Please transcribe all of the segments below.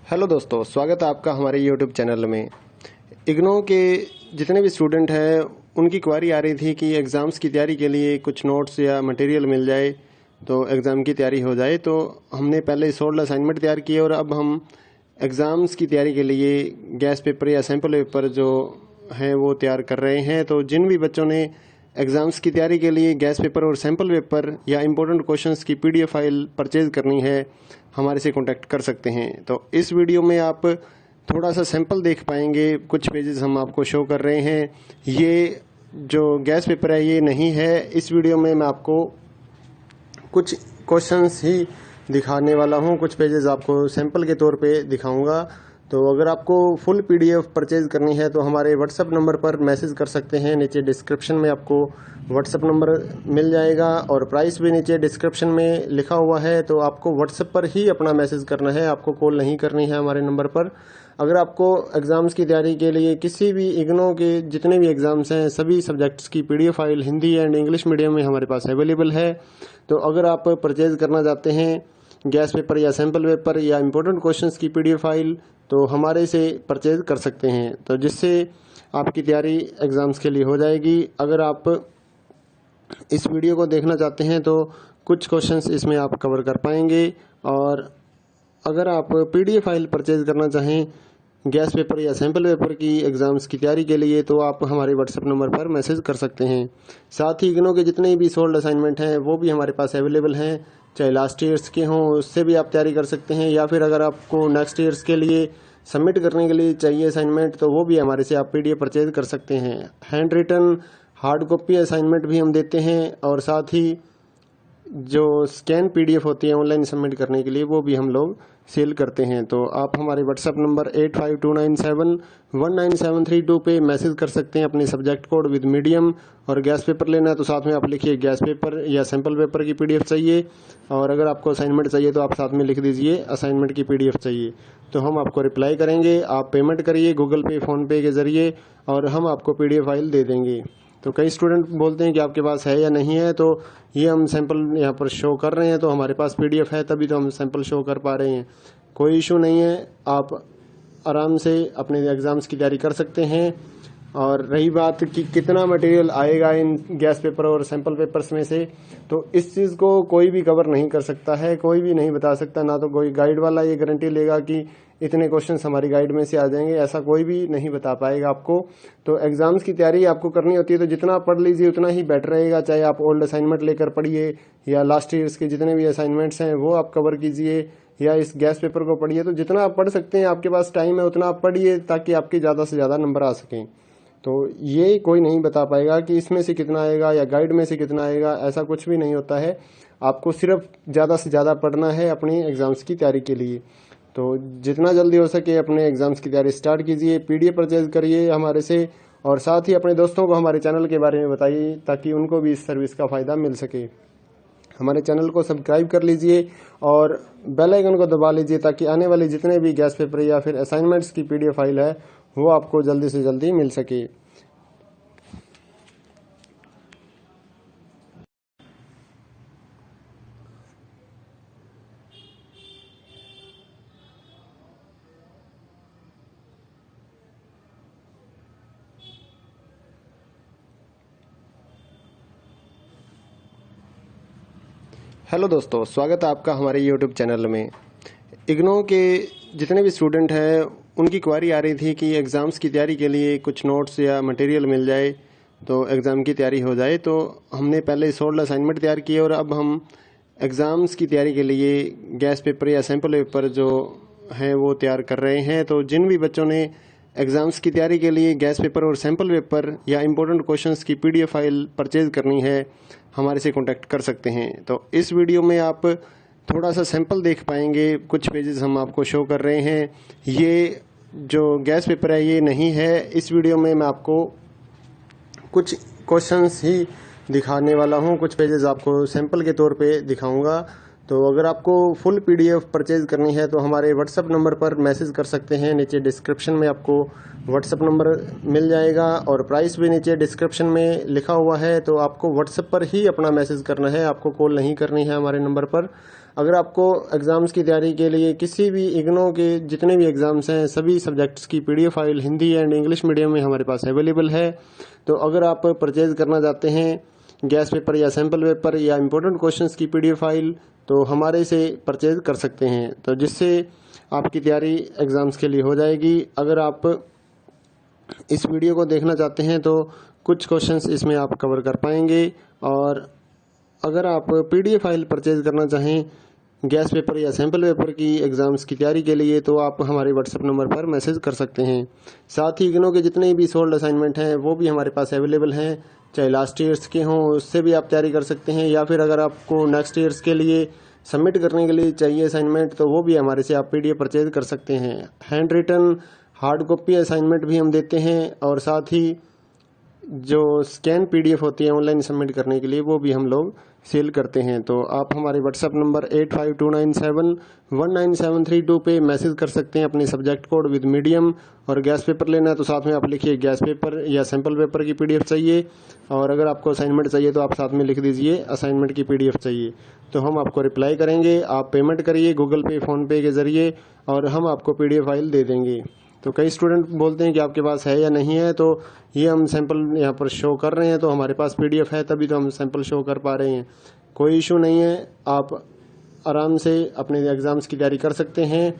Hello दोस्तों, स्वागत है आपका हमारे यूट्यूब चैनल में। इग्नो के जितने भी स्टूडेंट हैं उनकी क्वारी आ रही थी कि एग्ज़ाम्स की तैयारी के लिए कुछ नोट्स या मटेरियल मिल जाए तो एग्ज़ाम की तैयारी हो जाए। तो हमने पहले 16 असाइनमेंट तैयार किए और अब हम एग्ज़ाम्स की तैयारी के लिए गैस पेपर या सैम्पल पेपर जो हैं वो तैयार कर रहे हैं। तो जिन भी बच्चों ने एग्ज़ाम्स की तैयारी के लिए गैस पेपर और सैम्पल पेपर या इम्पोर्टेंट क्वेश्चंस की पीडीएफ फाइल परचेज़ करनी है, हमारे से कांटेक्ट कर सकते हैं। तो इस वीडियो में आप थोड़ा सा सैंपल देख पाएंगे, कुछ पेजेस हम आपको शो कर रहे हैं। ये जो गैस पेपर है ये नहीं है। इस वीडियो में मैं आपको कुछ क्वेश्चंस ही दिखाने वाला हूँ, कुछ पेजेस आपको सैंपल के तौर पे दिखाऊंगा। तो अगर आपको फुल पीडीएफ परचेज करनी है तो हमारे व्हाट्सएप नंबर पर मैसेज कर सकते हैं। नीचे डिस्क्रिप्शन में आपको व्हाट्सएप नंबर मिल जाएगा और प्राइस भी नीचे डिस्क्रिप्शन में लिखा हुआ है। तो आपको व्हाट्सएप पर ही अपना मैसेज करना है, आपको कॉल नहीं करनी है हमारे नंबर पर। अगर आपको एग्ज़ाम्स की तैयारी के लिए किसी भी इग्नो के जितने भी एग्ज़ाम्स हैं सभी सब्जेक्ट्स की PDF file Hindi and English medium में हमारे पास अवेलेबल है। तो अगर आप परचेज़ करना चाहते हैं गैस पेपर या सैम्पल पेपर या इम्पोर्टेंट क्वेश्चंस की पीडीएफ फाइल तो हमारे से परचेज कर सकते हैं, तो जिससे आपकी तैयारी एग्ज़ाम्स के लिए हो जाएगी। अगर आप इस वीडियो को देखना चाहते हैं तो कुछ क्वेश्चंस इसमें आप कवर कर पाएंगे। और अगर आप पीडीएफ फाइल परचेज करना चाहें गैस पेपर या सैम्पल पेपर की एग्ज़ाम्स की तैयारी के लिए तो आप हमारे व्हाट्सएप नंबर पर मैसेज कर सकते हैं। साथ ही इग्नो के जितने भी सोल्ड असाइनमेंट हैं वो भी हमारे पास अवेलेबल हैं, चाहे लास्ट ईयर्स के हों उससे भी आप तैयारी कर सकते हैं, या फिर अगर आपको नेक्स्ट ईयर्स के लिए सबमिट करने के लिए चाहिए असाइनमेंट तो वो भी हमारे से आप पीडीएफ परचेज कर सकते हैं। Handwritten hard copy assignment भी हम देते हैं और साथ ही जो स्कैन पीडीएफ होती है ऑनलाइन सबमिट करने के लिए वो भी हम लोग सेल करते हैं। तो आप हमारे व्हाट्सएप नंबर 8529719732 पे मैसेज कर सकते हैं अपने सब्जेक्ट कोड विद मीडियम। और गैस पेपर लेना है तो साथ में आप लिखिए गैस पेपर या सैम्पल पेपर की पीडीएफ चाहिए, और अगर आपको असाइनमेंट चाहिए तो आप साथ में लिख दीजिए असाइनमेंट की पीडीएफ चाहिए, तो हम आपको रिप्लाई करेंगे। आप पेमेंट करिए गूगल पे फ़ोनपे के ज़रिए और हम आपको पीडीएफ फाइल दे देंगे। तो कई स्टूडेंट बोलते हैं कि आपके पास है या नहीं है, तो ये हम सैंपल यहाँ पर शो कर रहे हैं तो हमारे पास पीडीएफ है तभी तो हम सैंपल शो कर पा रहे हैं। कोई इशू नहीं है, आप आराम से अपने एग्ज़ाम्स की तैयारी कर सकते हैं। और रही बात कि कितना मटेरियल आएगा इन गैस पेपर और सैंपल पेपर्स में से, तो इस चीज़ को कोई भी कवर नहीं कर सकता है, कोई भी नहीं बता सकता। ना तो कोई गाइड वाला ये गारंटी लेगा कि इतने क्वेश्चंस हमारी गाइड में से आ जाएंगे, ऐसा कोई भी नहीं बता पाएगा आपको। तो एग्ज़ाम्स की तैयारी आपको करनी होती है तो जितना पढ़ लीजिए उतना ही बेटर रहेगा, चाहे आप ओल्ड असाइनमेंट लेकर पढ़िए या लास्ट ईयर्स के जितने भी असाइनमेंट्स हैं वो आप कवर कीजिए या इस गैस पेपर को पढ़िए। तो जितना आप पढ़ सकते हैं, आपके पास टाइम है उतना आप पढ़िए ताकि आपके ज़्यादा से ज़्यादा नंबर आ सकें। तो ये कोई नहीं बता पाएगा कि इसमें से कितना आएगा या गाइड में से कितना आएगा, ऐसा कुछ भी नहीं होता है। आपको सिर्फ ज़्यादा से ज़्यादा पढ़ना है अपनी एग्ज़ाम्स की तैयारी के लिए। तो जितना जल्दी हो सके अपने एग्ज़ाम्स की तैयारी स्टार्ट कीजिए, पीडीएफ परचेज करिए हमारे से, और साथ ही अपने दोस्तों को हमारे चैनल के बारे में बताइए ताकि उनको भी इस सर्विस का फ़ायदा मिल सके। हमारे चैनल को सब्सक्राइब कर लीजिए और बेल आइकन को दबा लीजिए ताकि आने वाले जितने भी गैस पेपर या फिर असाइनमेंट्स की पीडीएफ फाइल है वो आपको जल्दी से जल्दी मिल सके। हेलो दोस्तों, स्वागत है आपका हमारे यूट्यूब चैनल में। इग्नो के जितने भी स्टूडेंट हैं उनकी क्वारी आ रही थी कि एग्ज़ाम्स की तैयारी के लिए कुछ नोट्स या मटेरियल मिल जाए तो एग्ज़ाम की तैयारी हो जाए। तो हमने पहले 16 असाइनमेंट तैयार किए और अब हम एग्ज़ाम्स की तैयारी के लिए गैस पेपर या सैम्पल पेपर जो हैं वो तैयार कर रहे हैं। तो जिन भी बच्चों ने एग्ज़ाम्स की तैयारी के लिए गैस पेपर और सैम्पल पेपर या इम्पोर्टेंट क्वेश्चंस की पीडीएफ फाइल परचेज करनी है, हमारे से कांटेक्ट कर सकते हैं। तो इस वीडियो में आप थोड़ा सा सैंपल देख पाएंगे, कुछ पेजेस हम आपको शो कर रहे हैं। ये जो गैस पेपर है ये नहीं है। इस वीडियो में मैं आपको कुछ क्वेश्चंस ही दिखाने वाला हूँ, कुछ पेजेस आपको सैंपल के तौर पे दिखाऊंगा। तो अगर आपको फुल पीडीएफ परचेज करनी है तो हमारे व्हाट्सएप नंबर पर मैसेज कर सकते हैं। नीचे डिस्क्रिप्शन में आपको व्हाट्सएप नंबर मिल जाएगा और प्राइस भी नीचे डिस्क्रिप्शन में लिखा हुआ है। तो आपको व्हाट्सएप पर ही अपना मैसेज करना है, आपको कॉल नहीं करनी है हमारे नंबर पर। अगर आपको एग्ज़ाम्स की तैयारी के लिए किसी भी इग्नो के जितने भी एग्ज़ाम्स हैं सभी सब्जेक्ट्स की PDF file Hindi and English medium में हमारे पास अवेलेबल है। तो अगर आप परचेज़ करना चाहते हैं गैस पेपर या सैम्पल पेपर या इम्पोर्टेंट क्वेश्चंस की PDF फाइल तो हमारे से परचेज़ कर सकते हैं, तो जिससे आपकी तैयारी एग्ज़ाम्स के लिए हो जाएगी। अगर आप इस वीडियो को देखना चाहते हैं तो कुछ क्वेश्चंस इसमें आप कवर कर पाएंगे। और अगर आप PDF फाइल परचेज़ करना चाहें गैस पेपर या सैम्पल पेपर की एग्ज़ाम्स की तैयारी के लिए तो आप हमारे व्हाट्सएप नंबर पर मैसेज कर सकते हैं। साथ ही इग्नो के जितने भी सोल्ड असाइनमेंट हैं वो भी हमारे पास अवेलेबल हैं, चाहे लास्ट ईयर्स के हों उससे भी आप तैयारी कर सकते हैं, या फिर अगर आपको नेक्स्ट ईयर्स के लिए सबमिट करने के लिए चाहिए असाइनमेंट तो वो भी हमारे से आप PDF परचेज़ कर सकते हैं। Handwritten hard copy assignment भी हम देते हैं, और साथ ही जो स्कैन PDF होती है ऑनलाइन सबमिट करने के लिए वो भी हम लोग सेल करते हैं। तो आप हमारे व्हाट्सएप नंबर 8529719732 पे मैसेज कर सकते हैं अपने सब्जेक्ट कोड विद मीडियम। और गैस पेपर लेना है तो साथ में आप लिखिए गैस पेपर या सैम्पल पेपर की PDF चाहिए, और अगर आपको असाइनमेंट चाहिए तो आप साथ में लिख दीजिए असाइनमेंट की PDF चाहिए, तो हम आपको रिप्लाई करेंगे। आप पेमेंट करिए गूगल पे फ़ोनपे के ज़रिए और हम आपको PDF फाइल दे देंगे। तो कई स्टूडेंट बोलते हैं कि आपके पास है या नहीं है, तो ये हम सैंपल यहाँ पर शो कर रहे हैं, तो हमारे पास PDF है तभी तो हम सैंपल शो कर पा रहे हैं। कोई इशू नहीं है, आप आराम से अपने एग्ज़ाम्स की तैयारी कर सकते हैं।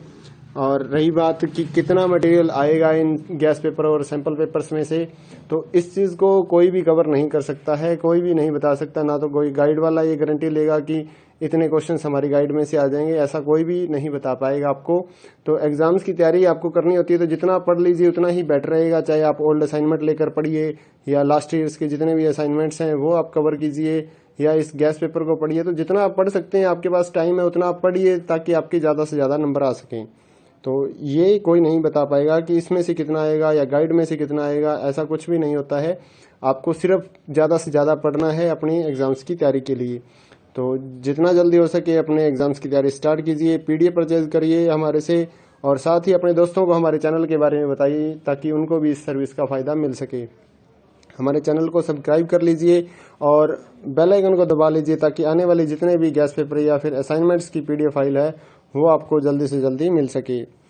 और रही बात कि कितना मटेरियल आएगा इन गैस पेपर और सैंपल पेपर्स में से, तो इस चीज़ को कोई भी कवर नहीं कर सकता है, कोई भी नहीं बता सकता। ना तो कोई गाइड वाला ये गारंटी लेगा कि इतने क्वेश्चंस हमारी गाइड में से आ जाएंगे, ऐसा कोई भी नहीं बता पाएगा आपको। तो एग्ज़ाम्स की तैयारी आपको करनी होती है तो जितना पढ़ लीजिए उतना ही बेटर रहेगा, चाहे आप ओल्ड असाइनमेंट लेकर पढ़िए या लास्ट ईयर्स के जितने भी असाइनमेंट्स हैं वो आप कवर कीजिए, या इस गैस पेपर को पढ़िए। तो जितना आप पढ़ सकते हैं, आपके पास टाइम है उतना आप पढ़िए ताकि आपके ज़्यादा से ज़्यादा नंबर आ सकें। तो ये कोई नहीं बता पाएगा कि इसमें से कितना आएगा या गाइड में से कितना आएगा, ऐसा कुछ भी नहीं होता है। आपको सिर्फ ज़्यादा से ज़्यादा पढ़ना है अपनी एग्ज़ाम्स की तैयारी के लिए। तो जितना जल्दी हो सके अपने एग्ज़ाम्स की तैयारी स्टार्ट कीजिए, PDF परचेज़ करिए हमारे से, और साथ ही अपने दोस्तों को हमारे चैनल के बारे में बताइए ताकि उनको भी इस सर्विस का फ़ायदा मिल सके। हमारे चैनल को सब्सक्राइब कर लीजिए और बेल आइकन को दबा लीजिए ताकि आने वाले जितने भी गैस पेपर या फिर असाइनमेंट्स की PDF फाइल है वो आपको जल्दी से जल्दी मिल सके।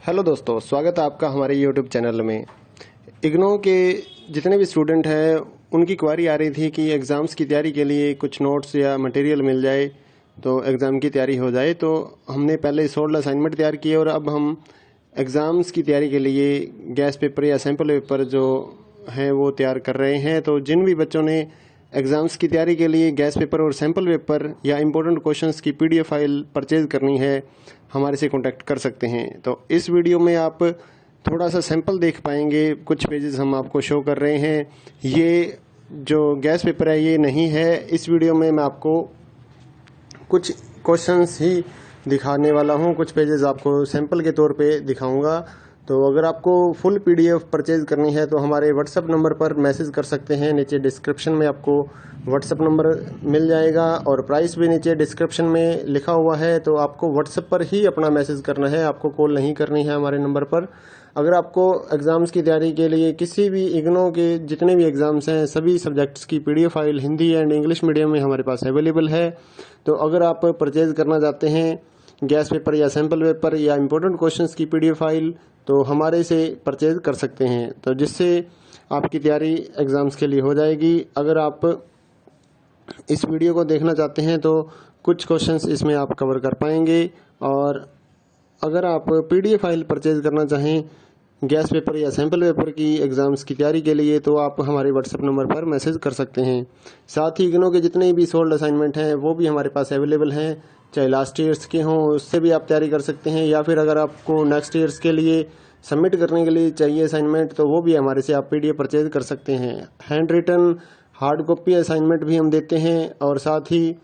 हेलो दोस्तों, स्वागत है आपका हमारे YouTube चैनल में। इग्नो के जितने भी स्टूडेंट हैं उनकी क्वारी आ रही थी कि एग्ज़ाम्स की तैयारी के लिए कुछ नोट्स या मटेरियल मिल जाए तो एग्ज़ाम की तैयारी हो जाए। तो हमने पहले सोल्ड असाइनमेंट तैयार किए और अब हम एग्ज़ाम्स की तैयारी के लिए गैस पेपर या सैम्पल पेपर जो हैं वो तैयार कर रहे हैं। तो जिन भी बच्चों ने एग्ज़ाम्स की तैयारी के लिए गैस पेपर और सैम्पल पेपर या इम्पोर्टेंट क्वेश्चंस की PDF फाइल परचेज़ करनी है हमारे से कांटेक्ट कर सकते हैं। तो इस वीडियो में आप थोड़ा सा सैंपल देख पाएंगे, कुछ पेजेस हम आपको शो कर रहे हैं। ये जो गैस पेपर है ये नहीं है, इस वीडियो में मैं आपको कुछ क्वेश्चंस ही दिखाने वाला हूँ, कुछ पेजेस आपको सैंपल के तौर पे दिखाऊंगा। तो अगर आपको फुल PDF परचेज़ करनी है तो हमारे व्हाट्सएप नंबर पर मैसेज कर सकते हैं। नीचे डिस्क्रिप्शन में आपको व्हाट्सएप नंबर मिल जाएगा और प्राइस भी नीचे डिस्क्रिप्शन में लिखा हुआ है। तो आपको व्हाट्सएप पर ही अपना मैसेज करना है, आपको कॉल नहीं करनी है हमारे नंबर पर। अगर आपको एग्ज़ाम्स की तैयारी के लिए किसी भी इग्नो के जितने भी एग्ज़ाम्स हैं सभी सब्जेक्ट्स की PDF file Hindi and English medium में हमारे पास अवेलेबल है। तो अगर आप परचेज़ करना चाहते हैं गैस पेपर या सैम्पल पेपर या इम्पोर्टेंट क्वेश्चंस की PDF फाइल तो हमारे से परचेज़ कर सकते हैं, तो जिससे आपकी तैयारी एग्ज़ाम्स के लिए हो जाएगी। अगर आप इस वीडियो को देखना चाहते हैं तो कुछ क्वेश्चंस इसमें आप कवर कर पाएंगे। और अगर आप PDF फाइल परचेज़ करना चाहें गैस पेपर या सैम्पल पेपर की एग्ज़ाम्स की तैयारी के लिए तो आप हमारे व्हाट्सएप नंबर पर मैसेज कर सकते हैं। साथ ही इग्नो के जितने भी सोल्ड असाइनमेंट हैं वो भी हमारे पास अवेलेबल हैं, चाहे लास्ट ईयर्स के हों उससे भी आप तैयारी कर सकते हैं, या फिर अगर आपको नेक्स्ट ईयर्स के लिए सबमिट करने के लिए चाहिए असाइनमेंट तो वो भी हमारे से आप PDF परचेज़ कर सकते हैं। Handwritten hard copy assignment भी हम देते हैं, और साथ ही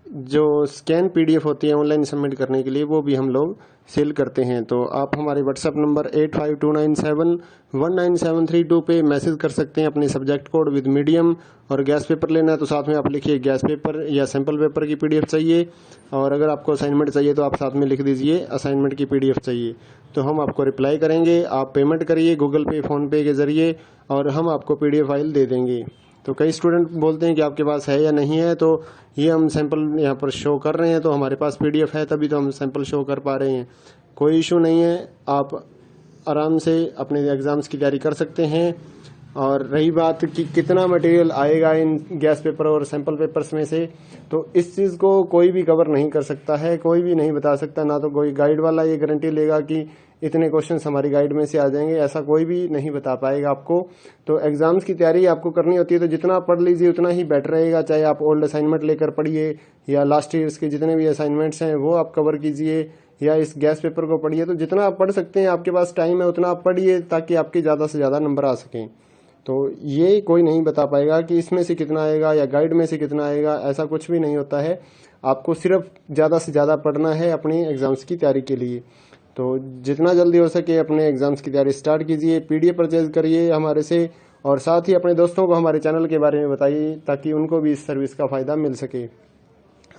जो स्कैन पीडीएफ होती है ऑनलाइन सबमिट करने के लिए, वो भी हम लोग सेल करते हैं। तो आप हमारे व्हाट्सएप नंबर 8529719732 पे मैसेज कर सकते हैं अपने सब्जेक्ट कोड विद मीडियम, और गैस पेपर लेना है तो साथ में आप लिखिए गैस पेपर या सैम्पल पेपर की पीडीएफ चाहिए, और अगर आपको असाइनमेंट चाहिए तो आप साथ में लिख दीजिए असाइनमेंट की पीडीएफ चाहिए। तो हम आपको रिप्लाई करेंगे, आप पेमेंट करिए गूगल पे फ़ोनपे के ज़रिए और हम आपको पीडीएफ फाइल दे देंगे। तो कई स्टूडेंट बोलते हैं कि आपके पास है या नहीं है, तो ये हम सैंपल यहाँ पर शो कर रहे हैं, तो हमारे पास पीडीएफ है तभी तो हम सैंपल शो कर पा रहे हैं। कोई इशू नहीं है, आप आराम से अपने एग्ज़ाम्स की तैयारी कर सकते हैं। और रही बात कि कितना मटेरियल आएगा इन गैस पेपर और सैंपल पेपर्स में से, तो इस चीज़ को कोई भी कवर नहीं कर सकता है, कोई भी नहीं बता सकता। ना तो कोई गाइड वाला ये गारंटी लेगा कि इतने क्वेश्चंस हमारी गाइड में से आ जाएंगे, ऐसा कोई भी नहीं बता पाएगा आपको। तो एग्जाम्स की तैयारी आपको करनी होती है तो जितना पढ़ लीजिए उतना ही बेटर रहेगा। चाहे आप ओल्ड असाइनमेंट लेकर पढ़िए या लास्ट ईयर्स के जितने भी असाइनमेंट्स हैं वो आप कवर कीजिए, या इस गैस पेपर को पढ़िए। तो जितना आप पढ़ सकते हैं, आपके पास टाइम है उतना आप पढ़िए ताकि आपके ज़्यादा से ज़्यादा नंबर आ सकें। तो ये कोई नहीं बता पाएगा कि इसमें से कितना आएगा या गाइड में से कितना आएगा, ऐसा कुछ भी नहीं होता है। आपको सिर्फ ज़्यादा से ज़्यादा पढ़ना है अपनी एग्ज़ाम्स की तैयारी के लिए। तो जितना जल्दी हो सके अपने एग्ज़ाम्स की तैयारी स्टार्ट कीजिए, पीडीएफ परचेज करिए हमारे से, और साथ ही अपने दोस्तों को हमारे चैनल के बारे में बताइए ताकि उनको भी इस सर्विस का फ़ायदा मिल सके।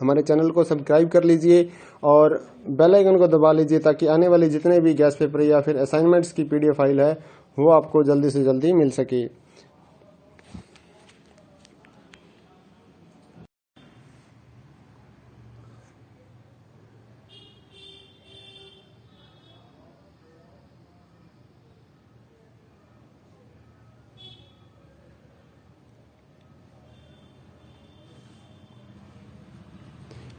हमारे चैनल को सब्सक्राइब कर लीजिए और बेल आइकन को दबा लीजिए ताकि आने वाले जितने भी गैस पेपर या फिर असाइनमेंट्स की पीडीएफ फाइल है वो आपको जल्दी से जल्दी मिल सके।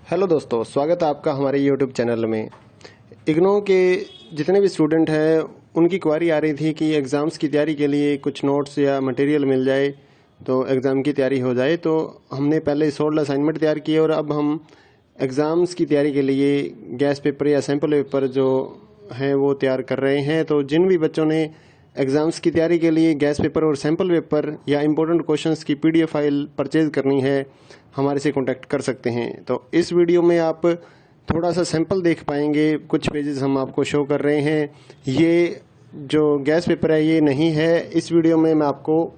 हेलो दोस्तों, स्वागत है आपका हमारे यूट्यूब चैनल में। इग्नो के जितने भी स्टूडेंट हैं उनकी क्वारी आ रही थी कि एग्ज़ाम्स की तैयारी के लिए कुछ नोट्स या मटेरियल मिल जाए तो एग्ज़ाम की तैयारी हो जाए। तो हमने पहले 16 असाइनमेंट तैयार किए और अब हम एग्ज़ाम्स की तैयारी के लिए गैस पेपर या सैम्पल पेपर जो हैं वो तैयार कर रहे हैं। तो जिन भी बच्चों ने एग्ज़ाम्स की तैयारी के लिए गैस पेपर और सैम्पल पेपर या इम्पोर्टेंट क्वेश्चंस की पीडीएफ फाइल परचेज़ करनी है, हमारे से कांटेक्ट कर सकते हैं। तो इस वीडियो में आप थोड़ा सा सैंपल देख पाएंगे, कुछ पेजेस हम आपको शो कर रहे हैं। ये जो गैस पेपर है ये नहीं है, इस वीडियो में मैं आपको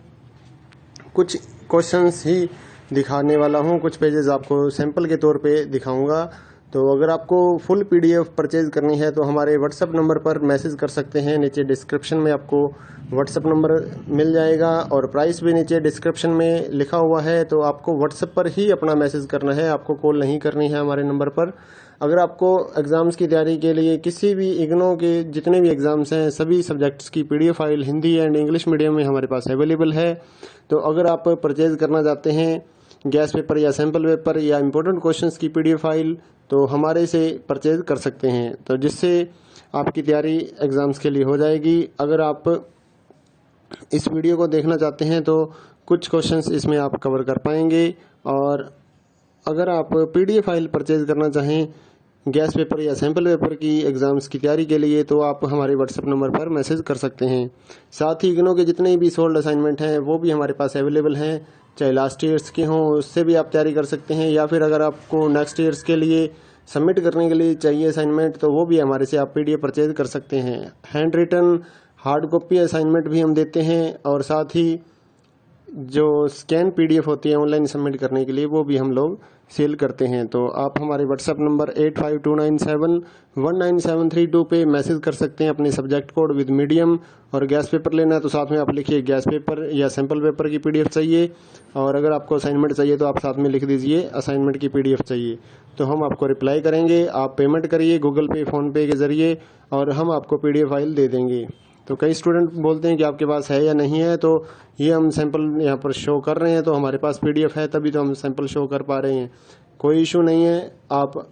कुछ क्वेश्चंस ही दिखाने वाला हूँ, कुछ पेजेस आपको सैंपल के तौर पे दिखाऊंगा। तो अगर आपको फुल पीडीएफ परचेज करनी है तो हमारे व्हाट्सएप नंबर पर मैसेज कर सकते हैं। नीचे डिस्क्रिप्शन में आपको व्हाट्सएप नंबर मिल जाएगा और प्राइस भी नीचे डिस्क्रिप्शन में लिखा हुआ है। तो आपको व्हाट्सएप पर ही अपना मैसेज करना है, आपको कॉल नहीं करनी है हमारे नंबर पर। अगर आपको एग्ज़ाम्स की तैयारी के लिए किसी भी इग्नो के जितने भी एग्ज़ाम्स हैं सभी सब्जेक्ट्स की PDF file Hindi and English medium में हमारे पास अवेलेबल है। तो अगर आप परचेज़ करना चाहते हैं गैस पेपर या सैम्पल पेपर या इम्पोर्टेंट क्वेश्चंस की पीडीएफ फाइल तो हमारे से परचेज कर सकते हैं, तो जिससे आपकी तैयारी एग्ज़ाम्स के लिए हो जाएगी। अगर आप इस वीडियो को देखना चाहते हैं तो कुछ क्वेश्चंस इसमें आप कवर कर पाएंगे, और अगर आप पीडीएफ फाइल परचेज करना चाहें गैस पेपर या सैम्पल पेपर की एग्ज़ाम्स की तैयारी के लिए तो आप हमारे व्हाट्सएप नंबर पर मैसेज कर सकते हैं। साथ ही इग्नो के जितने भी सोल्ड असाइनमेंट हैं वो भी हमारे पास अवेलेबल हैं, चाहे लास्ट ईयर्स के हों उससे भी आप तैयारी कर सकते हैं, या फिर अगर आपको नेक्स्ट ईयर्स के लिए सबमिट करने के लिए चाहिए असाइनमेंट तो वो भी हमारे से आप पीडीएफ परचेज कर सकते हैं। Handwritten hard copy assignment भी हम देते हैं, और साथ ही जो स्कैन पीडीएफ होती है ऑनलाइन सबमिट करने के लिए वो भी हम लोग सेल करते हैं। तो आप हमारे व्हाट्सएप नंबर 8529719732 पे मैसेज कर सकते हैं अपने सब्जेक्ट कोड विद मीडियम, और गैस पेपर लेना है तो साथ में आप लिखिए गैस पेपर या सैम्पल पेपर की पीडीएफ चाहिए, और अगर आपको असाइनमेंट चाहिए तो आप साथ में लिख दीजिए असाइनमेंट की पीडीएफ चाहिए। तो हम आपको रिप्लाई करेंगे, आप पेमेंट करिए गूगल पे फ़ोनपे के ज़रिए और हम आपको पीडीएफ फाइल दे देंगे। तो कई स्टूडेंट बोलते हैं कि आपके पास है या नहीं है, तो ये हम सैंपल यहाँ पर शो कर रहे हैं, तो हमारे पास पीडीएफ है तभी तो हम सैंपल शो कर पा रहे हैं। कोई इशू नहीं है, आप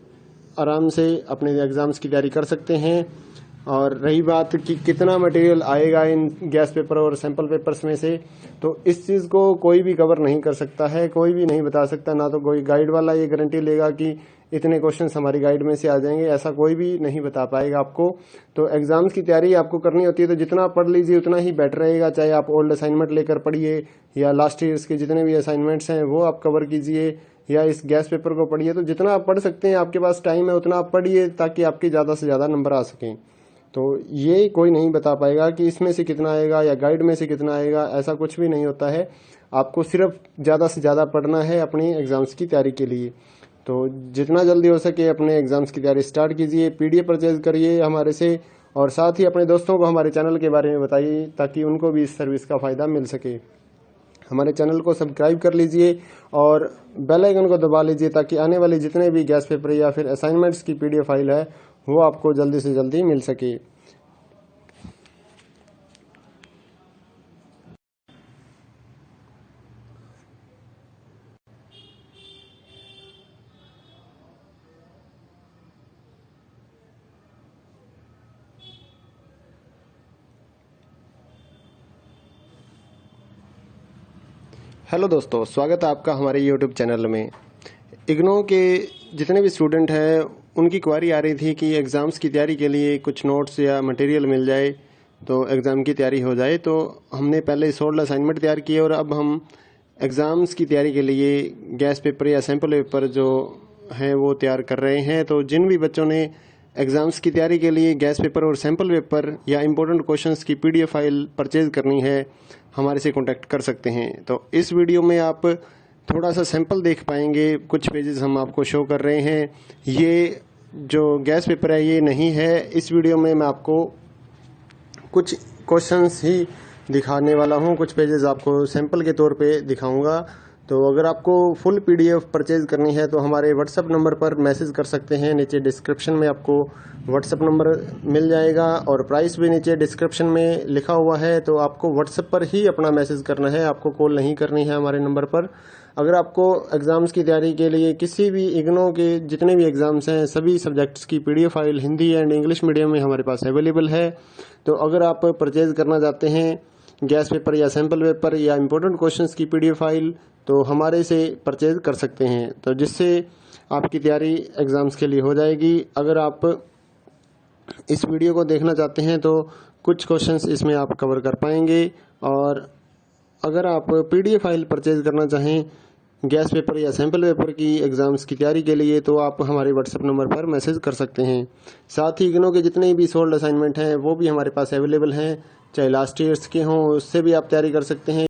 आराम से अपने एग्ज़ाम्स की तैयारी कर सकते हैं। और रही बात कि कितना मटेरियल आएगा इन गैस पेपर और सैंपल पेपर्स में से, तो इस चीज़ को कोई भी कवर नहीं कर सकता है, कोई भी नहीं बता सकता। ना तो कोई गाइड वाला ये गारंटी लेगा कि इतने क्वेश्चंस हमारी गाइड में से आ जाएंगे, ऐसा कोई भी नहीं बता पाएगा आपको। तो एग्ज़ाम्स की तैयारी आपको करनी होती है तो जितना पढ़ लीजिए उतना ही बेटर रहेगा। चाहे आप ओल्ड असाइनमेंट लेकर पढ़िए या लास्ट ईयर्स के जितने भी असाइनमेंट्स हैं वो आप कवर कीजिए, या इस गैस पेपर को पढ़िए। तो जितना आप पढ़ सकते हैं, आपके पास टाइम है उतना आप पढ़िए, ताकि आपके ज़्यादा से ज़्यादा नंबर आ सकें। तो ये कोई नहीं बता पाएगा कि इसमें से कितना आएगा या गाइड में से कितना आएगा, ऐसा कुछ भी नहीं होता है। आपको सिर्फ ज़्यादा से ज़्यादा पढ़ना है अपनी एग्ज़ाम्स की तैयारी के लिए। तो जितना जल्दी हो सके अपने एग्ज़ाम्स की तैयारी स्टार्ट कीजिए, PDF परचेज़ करिए हमारे से, और साथ ही अपने दोस्तों को हमारे चैनल के बारे में बताइए, ताकि उनको भी इस सर्विस का फ़ायदा मिल सके। हमारे चैनल को सब्सक्राइब कर लीजिए और बेल आइकन को दबा लीजिए, ताकि आने वाले जितने भी गैस पेपर या फिर असाइनमेंट्स की PDF फाइल है वो आपको जल्दी से जल्दी मिल सके। हेलो दोस्तों, स्वागत है आपका हमारे YouTube चैनल में। इग्नो के जितने भी स्टूडेंट हैं उनकी क्वारी आ रही थी कि एग्ज़ाम्स की तैयारी के लिए कुछ नोट्स या मटेरियल मिल जाए तो एग्ज़ाम की तैयारी हो जाए। तो हमने पहले 16 असाइनमेंट तैयार किए और अब हम एग्ज़ाम्स की तैयारी के लिए गैस पेपर या सैम्पल पेपर जो हैं वो तैयार कर रहे हैं। तो जिन भी बच्चों ने एग्ज़ाम्स की तैयारी के लिए गैस पेपर और सैम्पल पेपर या इम्पोर्टेंट क्वेश्चंस की PDF फाइल परचेज़ करनी है, हमारे से कांटेक्ट कर सकते हैं। तो इस वीडियो में आप थोड़ा सा सैंपल देख पाएंगे, कुछ पेजेस हम आपको शो कर रहे हैं। ये जो गैस पेपर है ये नहीं है। इस वीडियो में मैं आपको कुछ क्वेश्चंस ही दिखाने वाला हूँ, कुछ पेजेस आपको सैंपल के तौर पे दिखाऊंगा। तो अगर आपको फुल PDF परचेज़ करनी है तो हमारे WhatsApp नंबर पर मैसेज कर सकते हैं। नीचे डिस्क्रिप्शन में आपको WhatsApp नंबर मिल जाएगा और प्राइस भी नीचे डिस्क्रिप्शन में लिखा हुआ है। तो आपको WhatsApp पर ही अपना मैसेज करना है, आपको कॉल नहीं करनी है हमारे नंबर पर। अगर आपको एग्ज़ाम्स की तैयारी के लिए किसी भी इग्नो के जितने भी एग्ज़ाम्स हैं सभी सब्जेक्ट्स की PDF file Hindi and English medium में हमारे पास अवेलेबल है। तो अगर आप परचेज़ करना चाहते हैं गैस पेपर या सैम्पल पेपर या इम्पोर्टेंट क्वेश्चंस की PDF फाइल, तो हमारे से परचेज़ कर सकते हैं, तो जिससे आपकी तैयारी एग्ज़ाम्स के लिए हो जाएगी। अगर आप इस वीडियो को देखना चाहते हैं तो कुछ क्वेश्चंस इसमें आप कवर कर पाएंगे। और अगर आप PDF फाइल परचेज़ करना चाहें गैस पेपर या सैम्पल पेपर की एग्ज़ाम्स की तैयारी के लिए, तो आप हमारे WhatsApp नंबर पर मैसेज कर सकते हैं। साथ ही इग्नो के जितने भी सोल्ड असाइनमेंट हैं वो भी हमारे पास अवेलेबल हैं, चाहे लास्ट ईयर्स के हों उससे भी आप तैयारी कर सकते हैं।